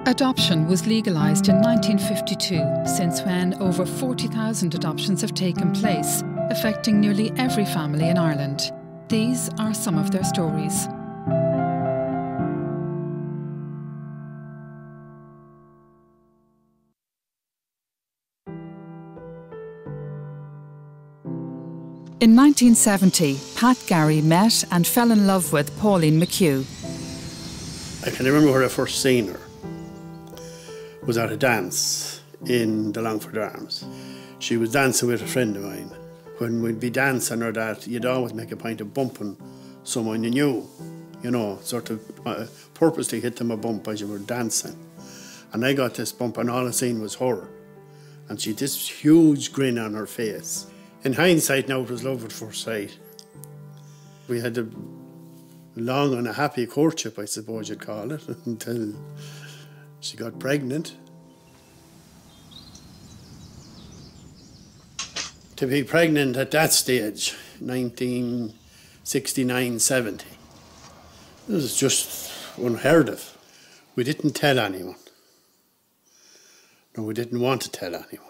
Adoption was legalised in 1952, since when over 40,000 adoptions have taken place, affecting nearly every family in Ireland. These are some of their stories. In 1970, Pat Gary met and fell in love with Pauline McHugh. I can remember where I first seen her. It was at a dance in the Longford Arms. She was dancing with a friend of mine. When we'd be dancing or that, you'd always make a point of bumping someone you knew, you know, sort of purposely hit them a bump as you were dancing. And I got this bump and all I seen was her. And she had this huge grin on her face. In hindsight now, it was love at first sight. We had a long and a happy courtship, I suppose you'd call it, until she got pregnant. To be pregnant at that stage, 1969-70, it was just unheard of. We didn't tell anyone. No, we didn't want to tell anyone.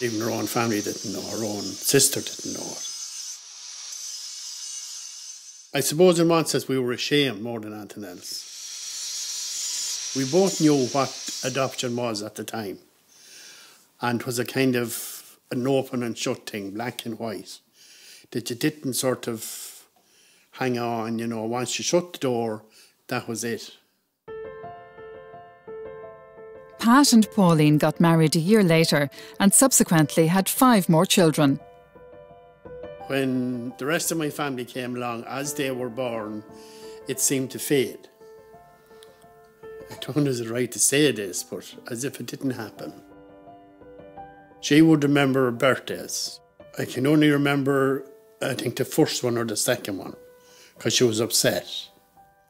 Even her own family didn't know, her own sister didn't know it. I suppose in one sense we were ashamed more than anything else. We both knew what adoption was at the time, and it was a kind of an open and shut thing, black and white, that you didn't sort of hang on, you know, once you shut the door, that was it. Pat and Pauline got married a year later and subsequently had 5 more children. When the rest of my family came along, as they were born, it seemed to fade. I don't know if it's right to say this, but as if it didn't happen. She would remember her birthdays. I can only remember, I think, the first one or the second one, because she was upset.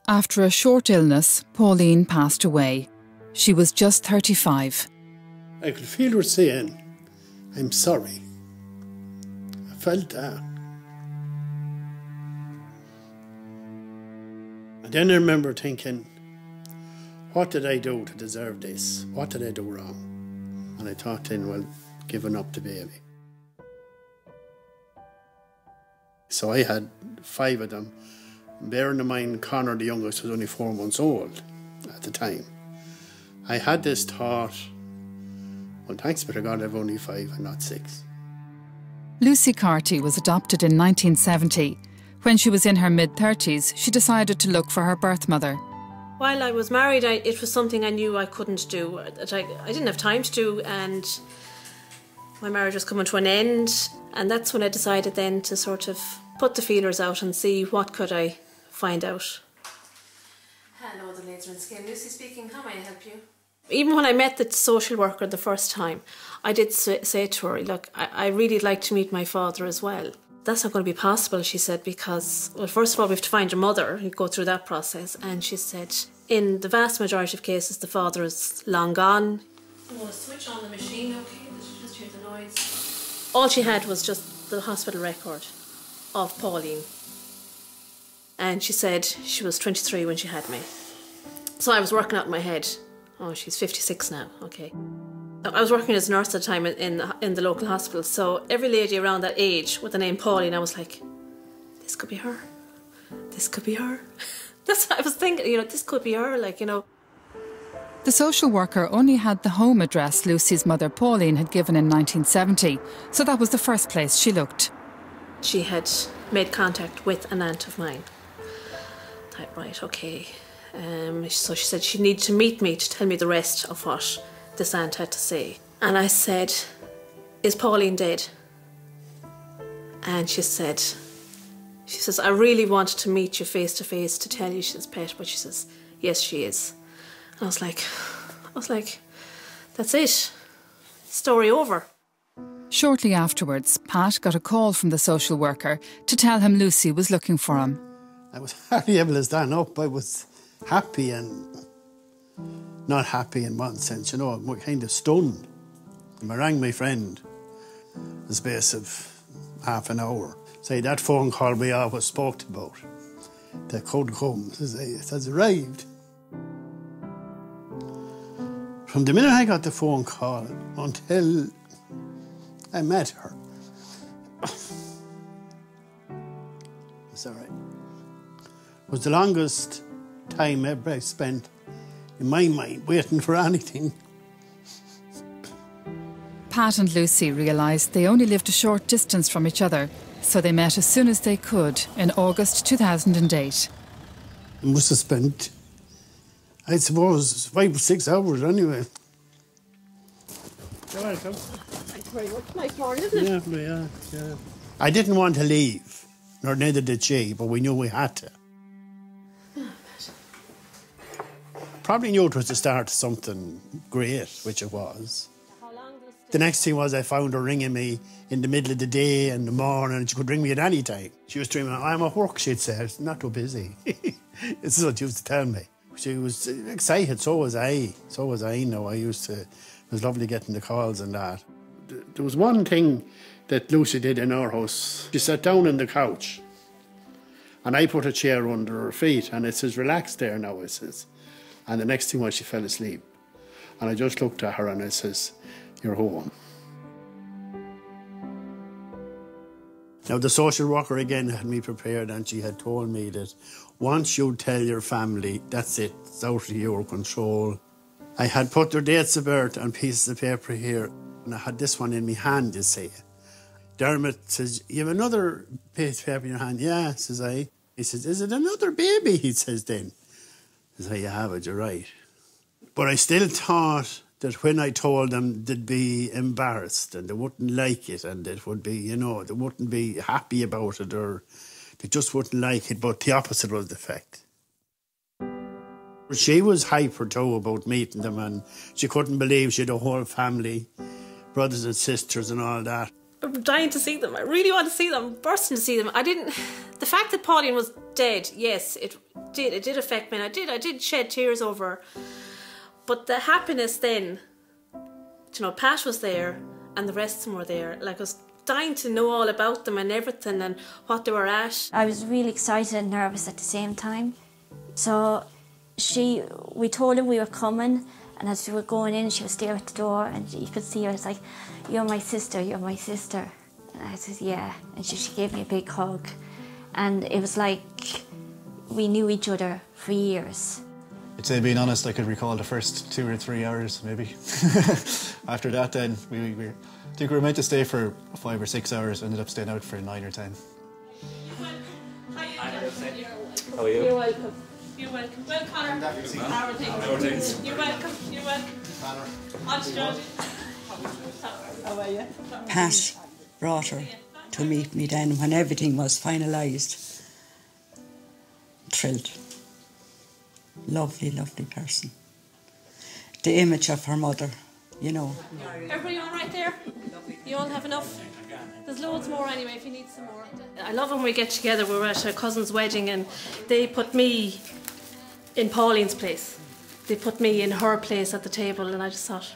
After a short illness, Pauline passed away. She was just 35. I could feel her saying, "I'm sorry." I felt that. And then I remember thinking, what did I do to deserve this? What did I do wrong? And I thought then, well, giving up the baby. So I had 5 of them. Bearing in mind, Connor, the youngest, was only 4 months old at the time. I had this thought, well, thanks be to God I've only 5 and not 6. Lucy Carty was adopted in 1970. When she was in her mid-30s, she decided to look for her birth mother. While I was married, it was something I knew I couldn't do, that I didn't have time to do, and my marriage was coming to an end. And that's when I decided then to sort of put the feelers out and see what could I find out. Hello, the ladies in skin. Lucy speaking. How may I help you? Even when I met the social worker the first time, I did say to her, look, I really like to meet my father as well. That's not going to be possible, she said, because, well, first of all, we have to find your mother. You go through that process. And she said, in the vast majority of cases, the father is long gone. I'm going to switch on the machine, okay? Just hear the noise. All she had was just the hospital record of Pauline. And she said she was 23 when she had me. So I was working out in my head, oh, she's 56 now, okay. I was working as a nurse at the time in the local hospital, so every lady around that age with the name Pauline, I was like, this could be her. This could be her. That's what I was thinking, you know, this could be her, like, you know. The social worker only had the home address Lucy's mother Pauline had given in 1970, so that was the first place she looked. She had made contact with an aunt of mine. I thought, right, okay. So she said she needed to meet me to tell me the rest of what this aunt had to say. And I said, is Pauline dead? And she says, I really wanted to meet you face to face to tell you she's pet, but she says, yes, she is. And I was like, that's it. Story over. Shortly afterwards, Pat got a call from the social worker to tell him Lucy was looking for him. I was hardly able to stand up. I was happy and not happy in one sense, you know, I'm kind of stunned. I rang my friend in the space of half an hour, Say, that phone call we always spoke about, that could come, it has arrived. From the minute I got the phone call until I met her, it's all right. It was the longest time ever I spent, in my mind, waiting for anything. Pat and Lucy realised they only lived a short distance from each other, so they met as soon as they could in August 2008. I must have spent, I suppose, 5 or 6 hours anyway. You're welcome. Thanks very much. Nice morning, isn't it? Yeah. I didn't want to leave, nor neither did she, but we knew we had to. Probably knew it was the start of something great, which it was. The next thing was I found her ringing me in the middle of the day and the morning, and she could ring me at any time. She was dreaming, I'm at work, she'd say. It's not too busy. This is what she used to tell me. She was excited, so was I. No, it was lovely getting the calls and that. There was one thing that Lucy did in our house. She sat down on the couch and I put a chair under her feet and it says, relax there now, it says. And the next thing was she fell asleep. And I just looked at her and I says, you're home. Now the social worker again had me prepared and she had told me that once you tell your family, that's it, it's out of your control. I had put their dates of birth on pieces of paper here and I had this one in my hand, you see. Dermot says, you have another piece of paper in your hand? Yeah, says I. He says, is it another baby? He says then. I said, you have it, you're right. But I still thought that when I told them they'd be embarrassed and they wouldn't like it and it would be, they wouldn't be happy about it or they just wouldn't like it, but the opposite was the fact. She was hyper too about meeting them and she couldn't believe she had a whole family, brothers and sisters and all that. I'm dying to see them. I really want to see them. I'm bursting to see them. The fact that Pauline was dead, yes, it did affect me and I did shed tears over her. But the happiness then, Pat was there and the rest of them were there. Like, I was dying to know all about them and everything and what they were at. I was really excited and nervous at the same time. So we told her we were coming, and as we were going in, she was there at the door and you could see her. It's like, you're my sister, you're my sister. And I said, yeah. And she gave me a big hug. And it was like we knew each other for years. I'd say, being honest, I could recall the first 2 or 3 hours, maybe. After that, then, I think we were meant to stay for 5 or 6 hours, ended up staying out for 9 or 10. How are you? You're welcome. You're welcome. Well, Connor. How are things? You're welcome. You're welcome. Connor. How are you? Pat brought her to meet me then when everything was finalised. Thrilled. Lovely, lovely person. The image of her mother, Everybody all right there? You all have enough? There's loads more anyway if you need some more. I love when we get together. We were at a cousin's wedding and they put me in Pauline's place. They put me in her place at the table and I just thought,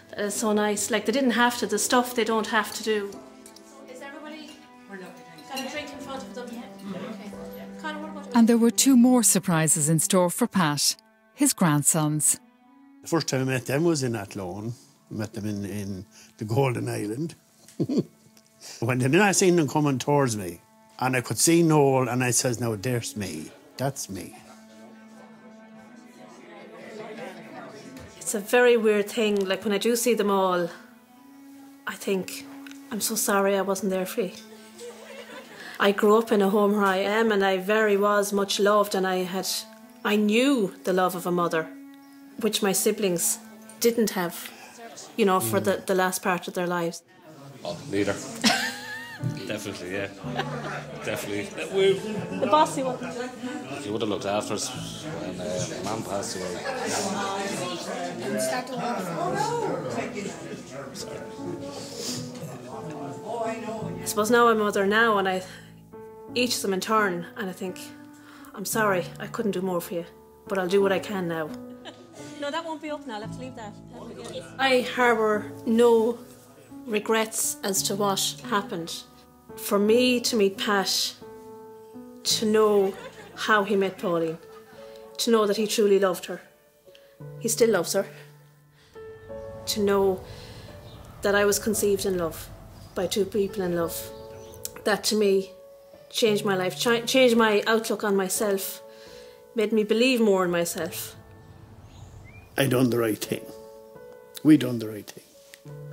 that is so nice. Like, they didn't have to, the stuff they don't have to do. Is everybody got a drink in front of them? Yeah. Okay. Connor, what about you? And there were 2 more surprises in store for Pat, his grandsons. The first time I met them was in Athlone. I met them in the Golden Island. Then I seen them coming towards me and I could see Noel and I says, now there's me, that's me. It's a very weird thing. Like, when I do see them all, I think, I'm so sorry I wasn't there for you. I grew up in a home where I am and I was much loved and I knew the love of a mother, which my siblings didn't have, for the last part of their lives. Oh, neither. Definitely, yeah. Definitely. The bossy one. She would have looked after us when Mum passed away. Sorry. I suppose now I'm a mother now and each of them in turn, and I think, I'm sorry, I couldn't do more for you, but I'll do what I can now. No, that won't be up now, I'll have to leave that. I harbour no regrets as to what happened. for me to meet Pat, to know how he met Pauline, to know that he truly loved her. He still loves her. To know that I was conceived in love by two people in love. That to me changed my life, changed my outlook on myself, made me believe more in myself. I done the right thing. We done the right thing.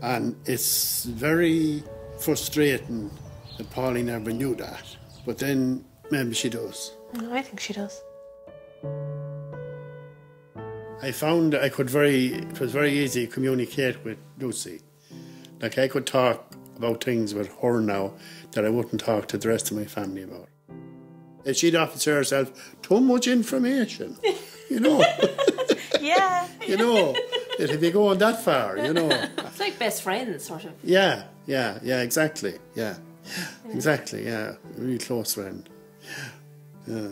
And it's very frustrating that Pauline never knew that. But then maybe she does. No, I think she does. I found that it was very easy to communicate with Lucy. Like, I could talk about things with her now that I wouldn't talk to the rest of my family about. And she'd often say herself, too much information, you know. Yeah. You know, it'd be going that far, you know. It's like best friends, sort of. Yeah, exactly, yeah. Exactly, yeah. A really close friend. Yeah.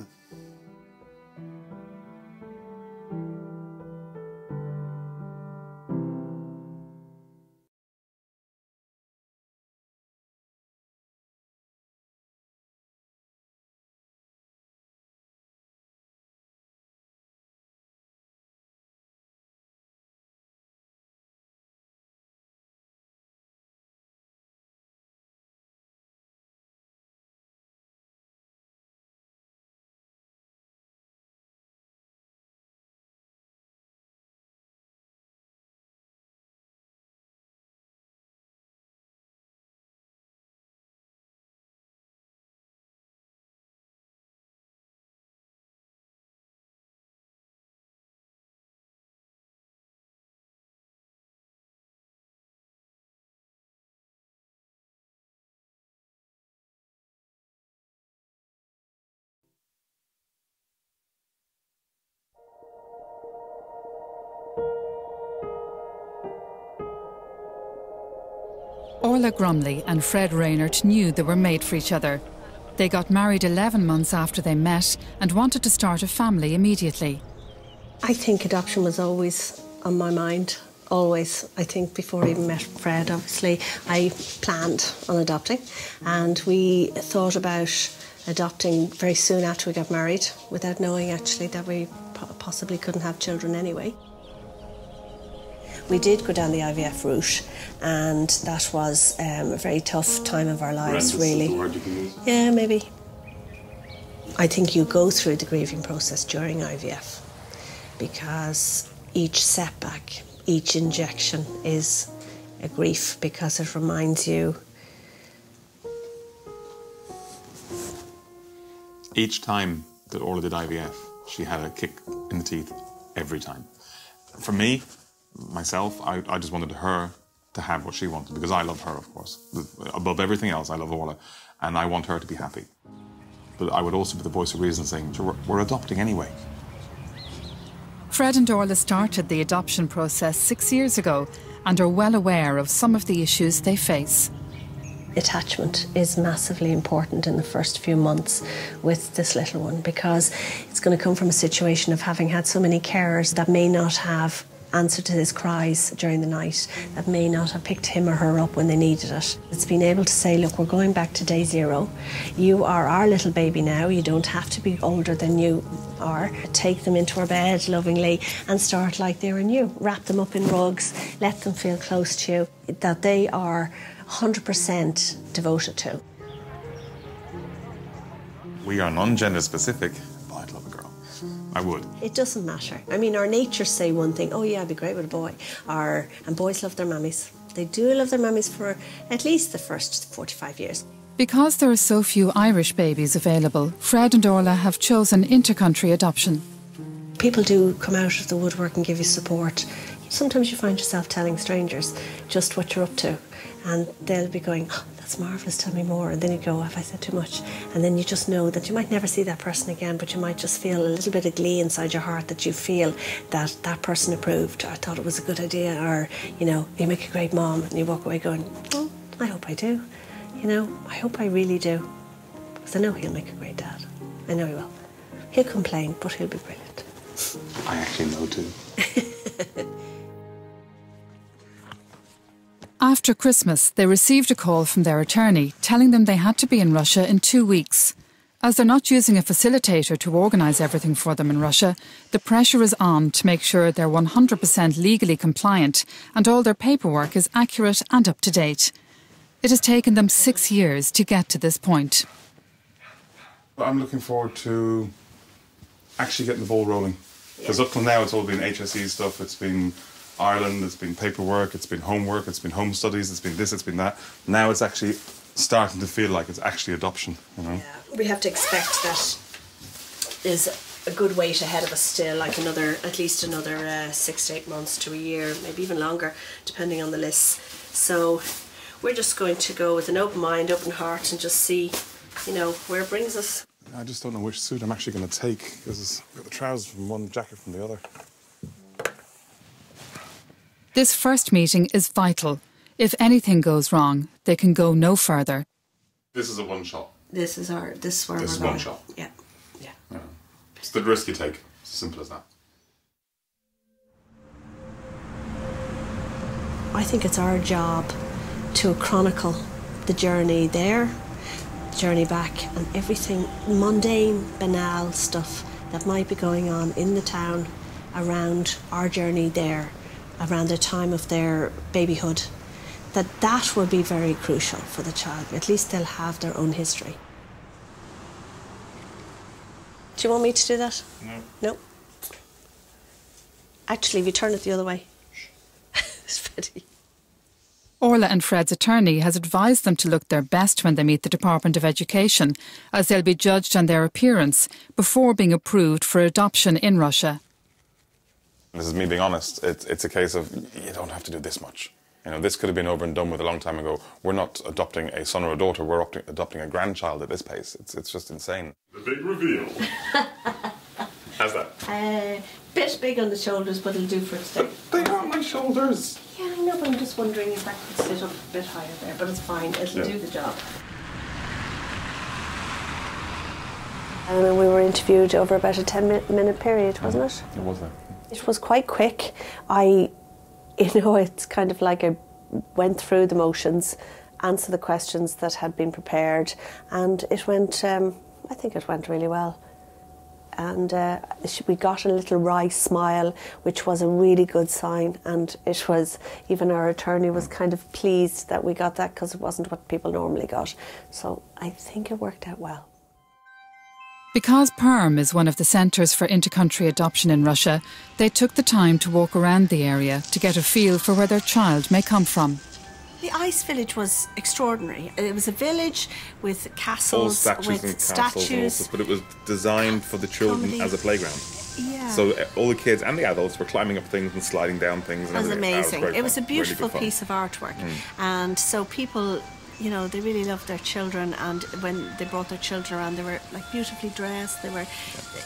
Orla Grumley and Fred Reynard knew they were made for each other. They got married 11 months after they met and wanted to start a family immediately. I think adoption was always on my mind, always. I think before I even met Fred, obviously, I planned on adopting, and we thought about adopting very soon after we got married, without knowing actually that we possibly couldn't have children anyway. We did go down the IVF route, and that was a very tough time of our lives, really. Yeah, maybe. I think you go through the grieving process during IVF, because each setback, each injection is a grief, because it reminds you. Each time that Orla did IVF, she had a kick in the teeth every time. For me, myself, I just wanted her to have what she wanted, because I love her, of course. Above everything else, I love Orla, and I want her to be happy. But I would also be the voice of reason saying, we're adopting anyway. Fred and Orla started the adoption process 6 years ago and are well aware of some of the issues they face. Attachment is massively important in the first few months with this little one, because it's going to come from a situation of having had so many carers that may not have answered to his cries during the night, that may not have picked him or her up when they needed it. It's been able to say, look, we're going back to day zero. You are our little baby now. You don't have to be older than you are. Take them into our bed lovingly and start like they were new. Wrap them up in rugs, let them feel close to you, that they are 100% devoted to. We are non-gender specific, but I'd love a girl. I would. It doesn't matter. I mean, our natures say one thing, oh yeah, I'd be great with a boy. And boys love their mummies. They do love their mummies for at least the first 45 years. Because there are so few Irish babies available, Fred and Orla have chosen inter-country adoption. People do come out of the woodwork and give you support. Sometimes you find yourself telling strangers just what you're up to, and they'll be going, oh, that's marvellous, tell me more. And then you go, have I said too much? And then you just know that you might never see that person again, but you might just feel a little bit of glee inside your heart that you feel that that person approved, or I thought it was a good idea, or, you know, you make a great mom, and you walk away going, oh, I hope I do. You know, I hope I really do. Because I know he'll make a great dad. I know he will. He'll complain, but he'll be brilliant. I actually know too. After Christmas, they received a call from their attorney telling them they had to be in Russia in 2 weeks. As they're not using a facilitator to organise everything for them in Russia, the pressure is on to make sure they're 100% legally compliant and all their paperwork is accurate and up to date. It has taken them 6 years to get to this point. I'm looking forward to actually getting the ball rolling. Because up till now it's all been HSE stuff, it's been Ireland, it's been paperwork, it's been homework, it's been home studies, it's been this, it's been that. Now it's actually starting to feel like it's actually adoption, you know. Yeah, we have to expect that there's a good wait ahead of us still, like at least another 6 to 8 months to a year, maybe even longer, depending on the lists. So we're just going to go with an open mind, open heart, and just see, you know, where it brings us. I just don't know which suit I'm actually going to take, because I've got the trousers from one, jacket from the other. This first meeting is vital. If anything goes wrong, they can go no further. This is a one shot. This is where This we're is going. one shot. Yeah. It's the risk you take. It's as simple as that. I think it's our job to chronicle the journey there, the journey back, and everything mundane, banal stuff that might be going on in the town around our journey there, around the time of their babyhood, that will be very crucial for the child. At least they'll have their own history. Do you want me to do that? No. No? Actually, if you turn it the other way. It's pretty. Orla and Fred's attorney has advised them to look their best when they meet the Department of Education, as they'll be judged on their appearance before being approved for adoption in Russia. This is me being honest. It's a case of, you don't have to do this much. You know, this could have been over and done with a long time ago. We're not adopting a son or a daughter, we're adopting a grandchild at this pace. It's just insane. The big reveal. How's that? Bit big on the shoulders, but it'll do for today. They aren't my shoulders. Yeah, I know, but I'm just wondering if I could sit up a bit higher there, but it's fine, it'll do the job. And we were interviewed over about a 10-minute period, wasn't it? It was there. It was quite quick. It's kind of like I went through the motions, answered the questions that had been prepared, and it went, I think it went really well. And we got a little wry smile, which was a really good sign, and it was, even our attorney was kind of pleased that we got that, because it wasn't what people normally got. So I think it worked out well. Because Perm is one of the centres for intercountry adoption in Russia, they took the time to walk around the area to get a feel for where their child may come from. The ice village was extraordinary. It was a village with castles, all statues with and statues, but it was designed for the children as a playground. Yeah. So all the kids and the adults were climbing up things and sliding down things. And it was amazing. It was a beautiful really piece of artwork. And so people, you know, they really loved their children, and when they brought their children around, they were like beautifully dressed. They were,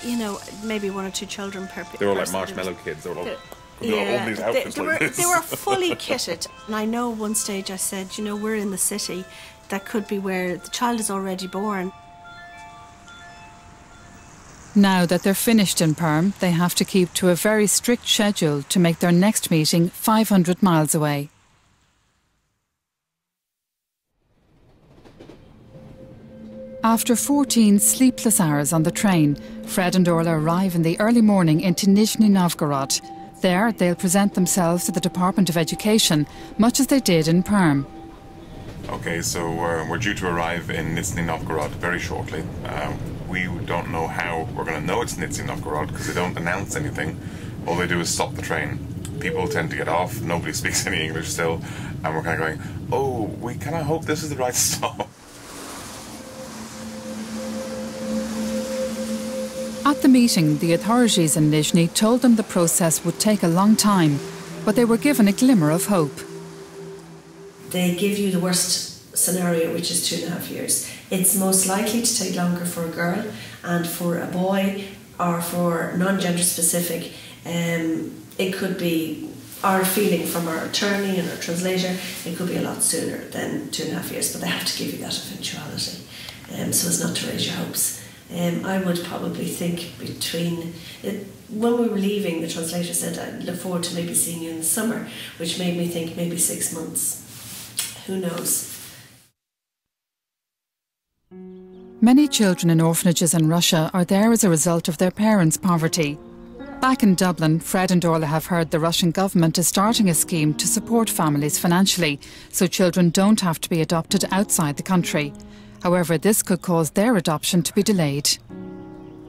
you know, maybe 1 or 2 children per person. They were like marshmallow kids. They were all, all these outfits they were fully kitted. And I know one stage I said, you know, we're in the city. That could be where the child is already born. Now that they're finished in Perm, they have to keep to a very strict schedule to make their next meeting 500 miles away. After 14 sleepless hours on the train, Fred and Orla arrive in the early morning into Nizhny Novgorod. There, they'll present themselves to the Department of Education, much as they did in Perm. Okay, so we're due to arrive in Nizhny Novgorod very shortly. We don't know how we're going to know it's Nizhny Novgorod, because they don't announce anything. All they do is stop the train. People tend to get off, nobody speaks any English still, and we're kind of going, oh, we kind of hope this is the right stop. At the meeting, the authorities in Nizhny told them the process would take a long time, but they were given a glimmer of hope. They give you the worst scenario, which is 2.5 years. It's most likely to take longer for a girl, and for a boy, or for non-gender specific, it could be, our feeling from our attorney and our translator, it could be a lot sooner than 2.5 years, but they have to give you that eventuality, so as not to raise your hopes. I would probably think when we were leaving, the translator said, I'd look forward to maybe seeing you in the summer, which made me think maybe 6 months. who knows? Many children in orphanages in Russia are there as a result of their parents' poverty. Back in Dublin, Fred and Orla have heard the Russian government is starting a scheme to support families financially, so children don't have to be adopted outside the country. However, this could cause their adoption to be delayed.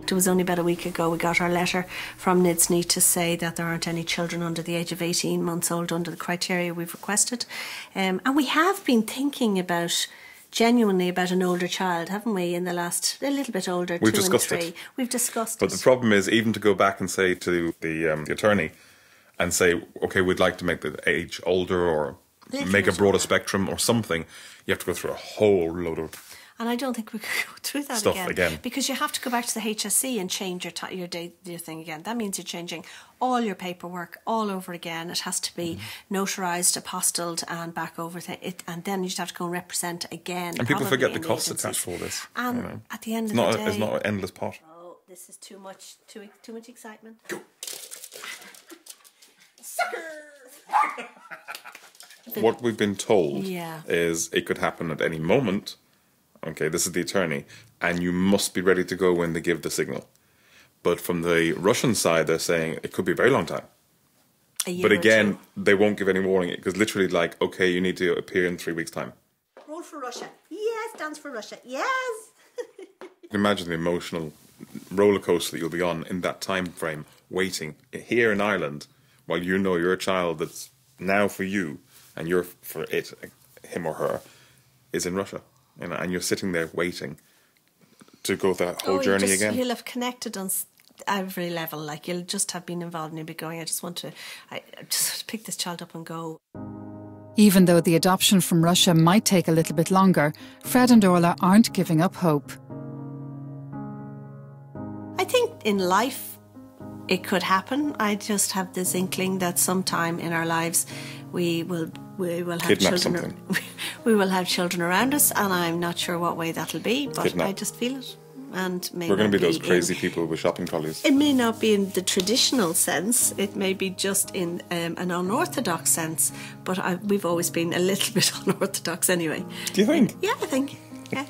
It was only about a week ago we got our letter from NIDSNI to say that there aren't any children under the age of 18 months old under the criteria we've requested. And we have been thinking genuinely about an older child, haven't we, in the last, a little bit older, We've 2 and 3. discussed it. We've discussed But it. the problem is, even to go back and say to the attorney and say, OK, we'd like to make the age older or make a broader spectrum or something, you have to go through a whole load of And I don't think we could go through that stuff again. because you have to go back to the HSE and change your thing again. That means you're changing all your paperwork all over again. It has to be notarised, apostilled, and back over it, and then you just have to go and represent again. And people forget the in costs agencies. attached to all this. And at the end of the day, it's not an endless pot. Oh, this is too much excitement. Go. Sucker! What we've been told Yeah. is it could happen at any moment. Okay, this is the attorney, and you must be ready to go when they give the signal. But from the Russian side, they're saying it could be a very long time. But again, they won't give any warning because literally, like, okay, you need to appear in 3 weeks' time. Roll for Russia. Yes, dance for Russia. Yes. You can imagine the emotional roller coaster that you'll be on in that time frame, waiting here in Ireland, while you know your child that's now for you and you're for it, him or her, is in Russia. And you're sitting there waiting to go that whole journey again. You'll have connected on every level. Like, you'll just have been involved and you'll be going, I just want to pick this child up and go. Even though the adoption from Russia might take a little bit longer, Fred and Orla aren't giving up hope. I think in life it could happen. I just have this inkling that sometime in our lives we will have Kidnap children. something. We will have children around us, and I'm not sure what way that'll be, but Kidnap. I just feel it. And We're going to be those crazy people with shopping trolleys. It may not be in the traditional sense. It may be just in an unorthodox sense. But we've always been a little bit unorthodox anyway. Do you think? Yeah, I think. Yeah.